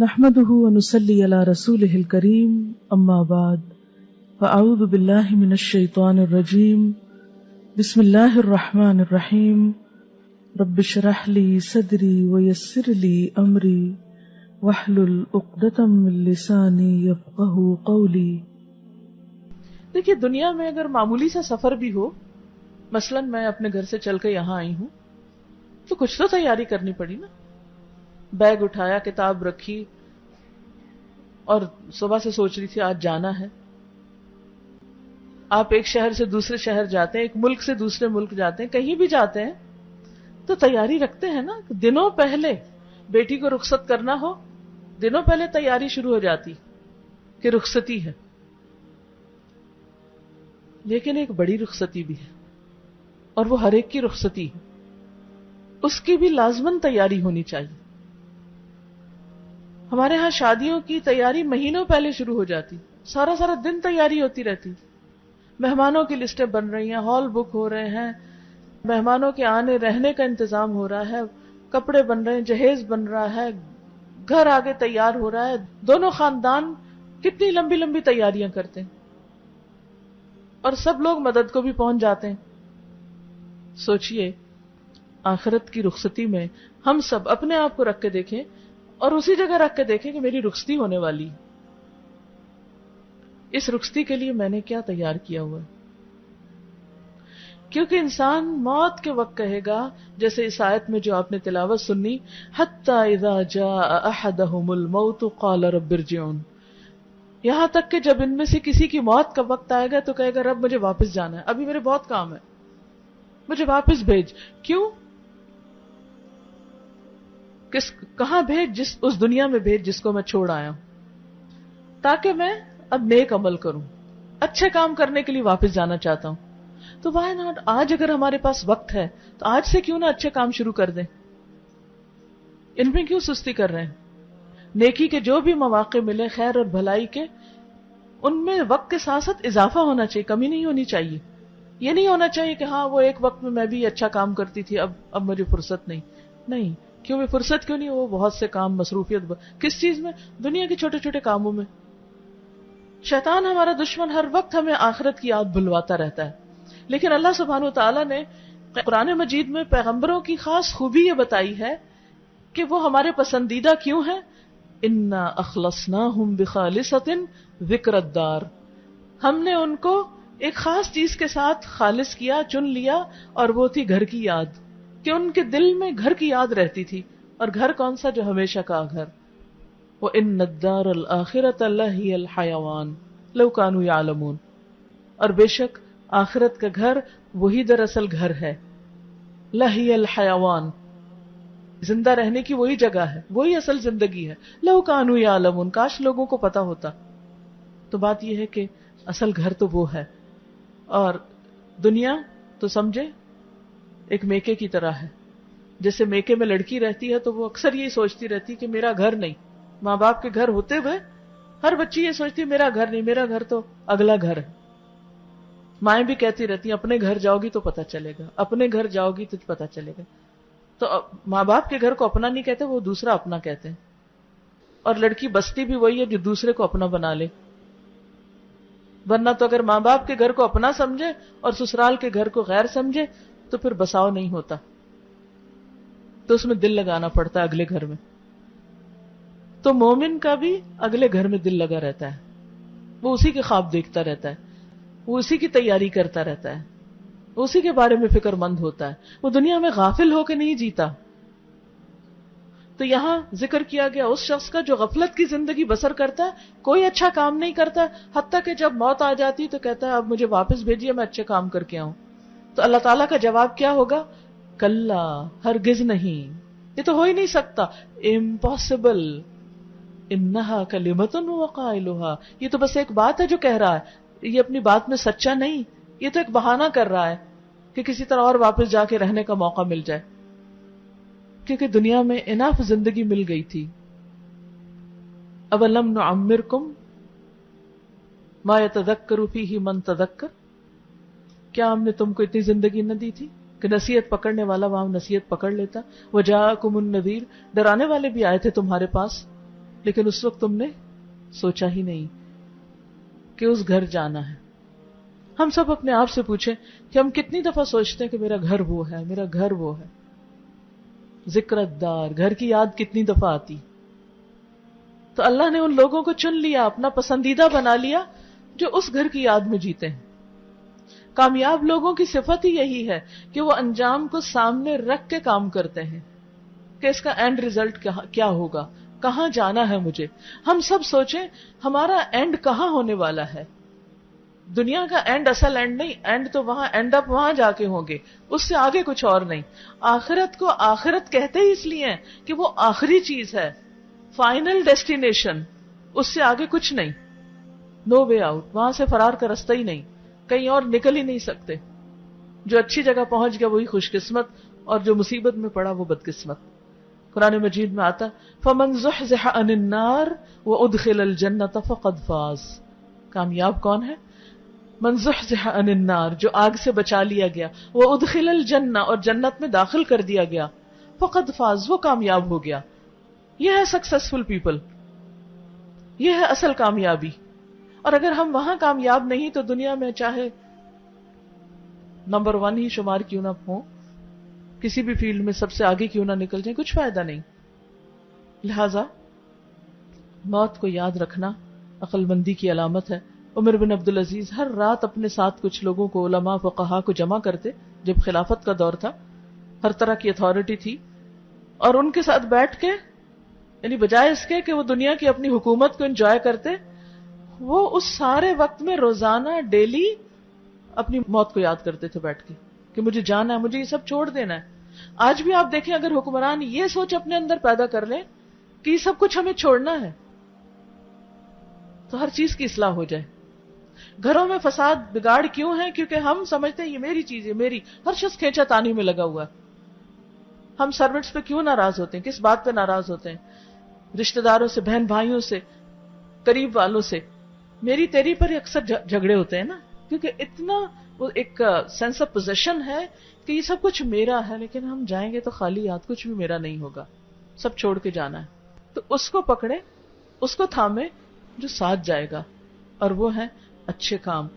نحمده ونصلي على رسوله الكريم اما بعد فاعوذ بالله من الشيطان الرجيم بسم الله الرحمن الرحيم رب اشرح لي صدري ويسر لي امري واحلل عقدة من لساني يفقهوا قولي. دیکھیے دنیا میں اگر معمولی سا سفر بھی ہو، مثلاً میں اپنے گھر سے چل کے یہاں آئی ہوں تو کچھ تو تیاری کرنی پڑی نا. بیگ اٹھایا، کتاب رکھی اور صبح سے سوچ رہی تھی آج جانا ہے. آپ ایک شہر سے دوسرے شہر جاتے ہیں، ایک ملک سے دوسرے ملک جاتے ہیں، کہیں بھی جاتے ہیں تو تیاری رکھتے ہیں نا. دنوں پہلے بیٹی کو رخصت کرنا ہو، دنوں پہلے تیاری شروع ہو جاتی کہ رخصتی ہے. لیکن ایک بڑی رخصتی بھی ہے اور وہ ہر ایک کی رخصتی ہے، اس کی بھی لازماً تیاری ہونی چاہیے. ہمارے ہاں شادیوں کی تیاری مہینوں پہلے شروع ہو جاتی، سارا دن تیاری ہوتی رہتی. مہمانوں کی لسٹیں بن رہی ہیں، ہال بک ہو رہے ہیں، مہمانوں کے آنے رہنے کا انتظام ہو رہا ہے، کپڑے بن رہے ہیں، جہیز بن رہا ہے، گھر آگے تیار ہو رہا ہے. دونوں خاندان کتنی لمبی لمبی تیاریاں کرتے ہیں اور سب لوگ مدد کو بھی پہنچ جاتے ہیں. سوچئے آخرت کی رخصتی میں ہم سب اپنے آپ کو رکھ کے دیکھیں اور اسی جگہ رکھ کے دیکھیں کہ میری رخصتی ہونے والی ہے. اس رخصتی کے لیے میں نے کیا تیار کیا ہوا ہے؟ کیونکہ انسان موت کے وقت کہے گا، جیسے اس آیت میں جو آپ نے تلاوت سنی، حتی اذا جاء احدهم الموت قال رب ارجعون، یہاں تک کہ جب ان میں سے کسی کی موت کا وقت آئے گا تو کہے گا رب مجھے واپس جانا ہے، ابھی میرے بہت کام ہے، مجھے واپس بھیج. کیوں؟ کہاں بھیج؟ اس دنیا میں بھیج جس کو میں چھوڑ آیا ہوں، تاکہ میں اب نیک عمل کروں، اچھے کام کرنے کے لیے واپس جانا چاہتا ہوں. تو وائی ناٹ، آج اگر ہمارے پاس وقت ہے تو آج سے کیوں نہ اچھے کام شروع کر دیں؟ ان میں کیوں سستی کر رہے ہیں؟ نیکی کے جو بھی مواقع ملے خیر اور بھلائی کے، ان میں وقت کے ساتھ ساتھ اضافہ ہونا چاہیے، کمی نہیں ہونی چاہیے. یہ نہیں ہونا چاہیے کہ ہاں وہ ایک وقت میں بھی اچھا کام کرتی تھی، اب مجھے فرصت نہیں. کیوں بھی فرصت کیوں نہیں؟ وہ بہت سے کام، مصروفیت کس چیز میں؟ دنیا کے چھوٹے چھوٹے کاموں میں. شیطان ہمارا دشمن ہر وقت ہمیں آخرت کی یاد بھلواتا رہتا ہے. لیکن اللہ سبحانہ وتعالیٰ نے قرآن مجید میں پیغمبروں کی خاص خوبی یہ بتائی ہے کہ وہ ہمارے پسندیدہ کیوں ہیں. انا اخلصناہم بخالصۃ ذکر الدار، ہم نے ان کو ایک خاص چیز کے ساتھ خالص کیا، چن لیا، اور وہ تھی گھر کی یاد، کہ ان کے دل میں گھر کی یاد رہتی تھی. اور گھر کون سا؟ جو ہمیشہ کا گھر. وَإِنَّ الدَّارَ الْآخِرَةَ لَهِيَ الْحَيَوَانُ لَوْ كَانُوا يَعْلَمُونَ، اور بے شک آخرت کا گھر وہی دراصل گھر ہے. لَهِيَ الْحَيَوَانُ، زندہ رہنے کی وہی جگہ ہے، وہی اصل زندگی ہے. لَوْ كَانُوا يَعْلَمُونَ، کاش لوگوں کو پتا ہوتا. تو بات یہ ہے کہ اصل گھر تو وہ ہے، اور دنیا تو سمجھے ایک میکے کی طرح ہے. جیسے میکے میں لڑکی رہتی ہے تو وہ اکثر یہی سوچتی رہتی کہ میرا گھر نہیں. ماں باپ کے گھر ہوتے ہوئے ہر بچی یہ سوچتی میرا گھر نہیں، میرا گھر تو اگلا گھر ہے. مائیں بھی کہتی رہتی اپنے گھر جاؤ گی تو پتا چلے گا، اپنے گھر جاؤ گی تو پتا چلے گا. تو ماں باپ کے گھر کو اپنا نہیں کہتے، وہ دوسرا اپنا کہتے ہیں. اور لڑکی بستی بھی وہی ہے جو دوسرے کو اپنا بنا لے. ورنہ تو اگر ماں باپ کے گھر کو اپنا سمجھے اور سسرال کے گھر کو غیر سمجھے تو پھر بساؤ نہیں ہوتا، تو اس میں دل لگانا پڑتا ہے اگلے گھر میں. تو مومن کا بھی اگلے گھر میں دل لگا رہتا ہے، وہ اسی کے خواب دیکھتا رہتا ہے، وہ اسی کی تیاری کرتا رہتا ہے، وہ اسی کے بارے میں فکر مند ہوتا ہے. وہ دنیا میں غافل ہو کے نہیں جیتا. تو یہاں ذکر کیا گیا اس شخص کا جو غفلت کی زندگی بسر کرتا ہے، کوئی اچھا کام نہیں کرتا، حتیٰ کہ جب موت آ جاتی تو کہتا ہے اب مجھے واپس بھیجیے، میں اچھے کام کر کے آؤں. تو اللہ تعالیٰ کا جواب کیا ہوگا؟ کلا، ہرگز نہیں، یہ تو ہو ہی نہیں سکتا، امپاسبل. انہا کلمۃ ہوا قائلھا، یہ تو بس ایک بات ہے جو کہہ رہا ہے، یہ اپنی بات میں سچا نہیں، یہ تو ایک بہانہ کر رہا ہے کہ کسی طرح اور واپس جا کے رہنے کا موقع مل جائے، کیونکہ دنیا میں انف زندگی مل گئی تھی. اولم نعمرکم ما یتذکر فیہ من تذکر، کیا ہم نے تم کو اتنی زندگی نہ دی تھی کہ نصیحت پکڑنے والا وہاں نصیحت پکڑ لیتا. وجاءکم النذیر، ڈرانے والے بھی آئے تھے تمہارے پاس. لیکن اس وقت تم نے سوچا ہی نہیں کہ اس گھر جانا ہے. ہم سب اپنے آپ سے پوچھیں کہ ہم کتنی دفعہ سوچتے ہیں کہ میرا گھر وہ ہے، میرا گھر وہ ہے. ذکر الدار، گھر کی یاد کتنی دفعہ آتی. تو اللہ نے ان لوگوں کو چن لیا، اپنا پسندیدہ بنا لیا جو اس گھر کی یاد میں جیتے ہیں. کامیاب لوگوں کی صفت ہی یہی ہے کہ وہ انجام کو سامنے رکھ کے کام کرتے ہیں کہ اس کا اینڈ ریزلٹ کیا ہوگا، کہاں جانا ہے مجھے. ہم سب سوچیں ہمارا اینڈ کہاں ہونے والا ہے. دنیا کا اینڈ اصل اینڈ نہیں، اینڈ تو وہاں، اینڈ اپ وہاں جا کے ہوں گے، اس سے آگے کچھ اور نہیں. آخرت کو آخرت کہتے ہی اس لیے ہیں کہ وہ آخری چیز ہے، فائنل ڈیسٹینیشن، اس سے آگے کچھ نہیں. نو وے آؤٹ، وہاں سے فرار کا رستہ ہی نہیں، کہیں اور نکل ہی نہیں سکتے. جو اچھی جگہ پہنچ گیا وہی خوش قسمت، اور جو مصیبت میں پڑا وہ بدقسمت. قرآن مجید میں آتا فَمَنْ زُحْزِحَ عَنِ النَّارِ وَأُدْخِلَ الْجَنَّةَ فَقَدْ فَازَ. کامیاب کون ہے؟ من زحزح عن النار، جو آگ سے بچا لیا گیا، وَأُدْخِلَ الْجَنَّةَ، اور جنت میں داخل کر دیا گیا، فَقَدْ فَاز، وہ کامیاب ہو گیا. یہ ہے سکسیسفل پیپل، یہ ہے اصل کامیابی. اور اگر ہم وہاں کامیاب نہیں تو دنیا میں چاہے نمبر 1 ہی شمار کیوں نہ ہو، کسی بھی فیلڈ میں سب سے آگے کیوں نہ نکل جائیں، کچھ فائدہ نہیں. لہذا موت کو یاد رکھنا عقل مندی کی علامت ہے. عمر بن عبدالعزیز ہر رات اپنے ساتھ کچھ لوگوں کو، علماء فقہا کو جمع کرتے، جب خلافت کا دور تھا، ہر طرح کی اتھارٹی تھی، اور ان کے ساتھ بیٹھ کے، یعنی بجائے اس کے کہ وہ دنیا کی اپنی حکومت کو انجوائے کرتے، وہ اس سارے وقت میں روزانہ ڈیلی اپنی موت کو یاد کرتے تھے بیٹھ کے کہ مجھے جانا ہے، مجھے یہ سب چھوڑ دینا ہے. آج بھی آپ دیکھیں اگر حکمران یہ سوچ اپنے اندر پیدا کر لیں کہ یہ سب کچھ ہمیں چھوڑنا ہے تو ہر چیز کی اصلاح ہو جائے. گھروں میں فساد بگاڑ کیوں ہے؟ کیونکہ ہم سمجھتے ہیں یہ میری چیز ہے، میری. ہر شخص کھینچا تانی میں لگا ہوا ہے. ہم سروٹس پہ کیوں ناراض ہوتے ہیں؟ کس بات پہ ناراض ہوتے ہیں؟ رشتہ داروں سے، بہن بھائیوں سے، قریب والوں سے میری تیری پر اکثر جھگڑے ہوتے ہیں نا، کیونکہ اتنا وہ ایک سینس آف پوزیشن ہے کہ یہ سب کچھ میرا ہے. لیکن ہم جائیں گے تو خالی ہاتھ، کچھ بھی میرا نہیں ہوگا، سب چھوڑ کے جانا ہے. تو اس کو پکڑے، اس کو تھامے جو ساتھ جائے گا، اور وہ ہے اچھے کام.